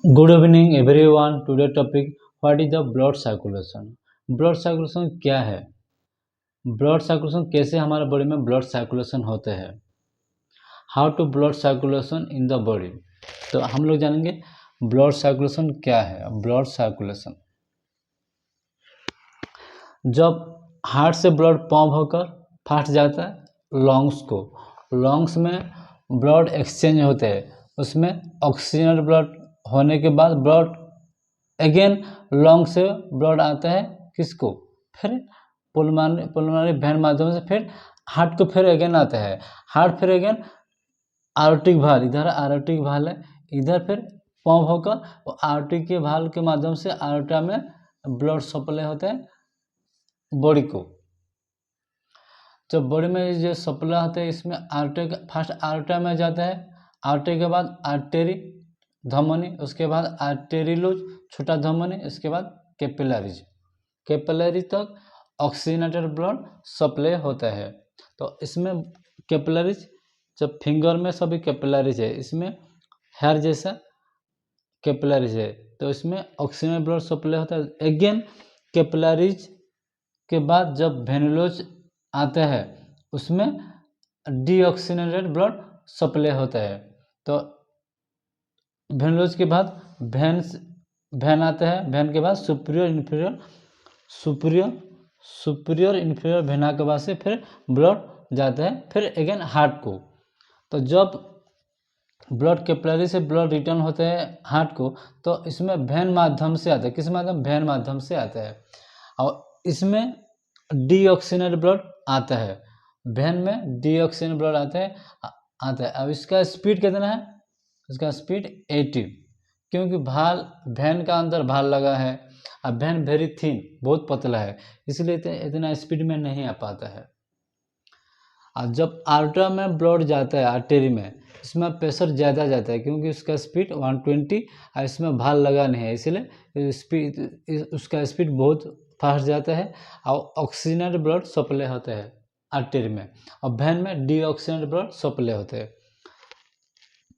Good evening everyone. Today topic what is the blood circulation. Blood circulation क्या है, blood circulation कैसे हमारे body में ब्लड सर्कुलेशन होते हैं, how to blood circulation in the body. तो हम लोग जानेंगे ब्लड सर्कुलेशन क्या है। ब्लड सर्कुलेशन जब हार्ट से ब्लड पंप होकर फट जाता है लंग्स को, लंग्स में ब्लड एक्सचेंज होते हैं, उसमें ऑक्सीजन ब्लड होने के बाद ब्लड अगेन लंग से ब्लड आता है किसको, फिर पुलमोनरी वेन माध्यम से फिर हार्ट को फिर अगेन आता है। हार्ट फिर अगेन आर्टिक भाल, इधर आर्टिक भाल है, इधर फिर पंप होकर आर्टिक के भाल के माध्यम से आर्टा में ब्लड सप्लाई होता है बॉडी को। जब बॉडी में जो सप्लाई होता है इसमें आर्टे फर्स्ट आर्टा में जाता है, आर्टे के बाद आर्टेरी धमनी, उसके बाद आर्टेरियोज छोटा धमनी, इसके बाद कैपिलरीज, कैपिलरी तक ऑक्सीजनेटेड ब्लड सप्लाई होता है। तो इसमें कैपिलरीज जब फिंगर में सभी कैपिलरीज है, इसमें हेयर जैसा कैपिलरीज है, तो इसमें ऑक्सीजन ब्लड सप्लाई होता है। अगेन कैपिलरीज के बाद जब वेनुलोज आता है उसमें डीऑक्सीजनेटेड ब्लड सप्लाई होता है। तो वेनुलोज के बाद वैन आता है, वैन के बाद सुपीरियर इन्फीरियर वेना के बाद से फिर ब्लड जाता है फिर अगेन हार्ट को। तो जब ब्लड कैपिलरी से ब्लड रिटर्न होता है हार्ट को, तो इसमें वैन माध्यम से आता है, किस माध्यम, वैन माध्यम से आता है, और इसमें डीऑक्सीजनेटेड ब्लड आता है, वैन में डीऑक्सीजनेटेड ब्लड आता है। अब इसका स्पीड कितना है, इसका स्पीड 80, क्योंकि भाल वैन का अंदर भाल लगा है, अब वैन वेरी थिन बहुत पतला है, इसलिए इतना स्पीड में नहीं आ पाता है। और जब आर्टरी में ब्लड जाता है, आर्टरी में, इसमें प्रेशर ज़्यादा जाता है क्योंकि उसका स्पीड 120 और इसमें भाल लगा नहीं है, इसलिए स्पीड उसका स्पीड बहुत फास्ट जाता है और ऑक्सीजनेटेड ब्लड सप्लाई होता है आर्टरी में, और वैन में डीऑक्सीजनेटेड ब्लड सप्लाई होते हैं।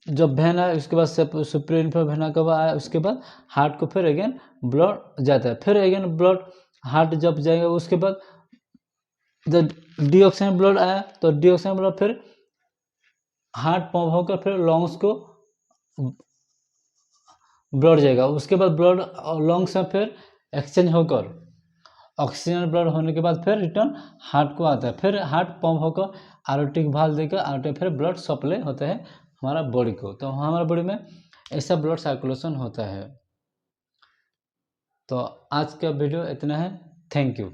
जब वैन है उसके बाद सुपीरियर इन्फीरियर वेना कब आया, उसके बाद हार्ट को फिर अगेन ब्लड जाता है, फिर अगेन ब्लड हार्ट जब जाएगा उसके बाद जब डीऑक्सीजन ब्लड आया तो डीऑक्सीजन ब्लड फिर हार्ट पंप होकर फिर लंग्स को ब्लड जाएगा, उसके बाद ब्लड लंग्स में फिर एक्सचेंज होकर ऑक्सीजन ब्लड होने के बाद फिर रिटर्न हार्ट को आता है, फिर हार्ट पंप होकर आर्टिक भाल देकर आर्टे फिर ब्लड सप्लाई होता है हमारा बॉडी को। तो हमारा बॉडी में ऐसा ब्लड सर्कुलेशन होता है। तो आज का वीडियो इतना है, थैंक यू।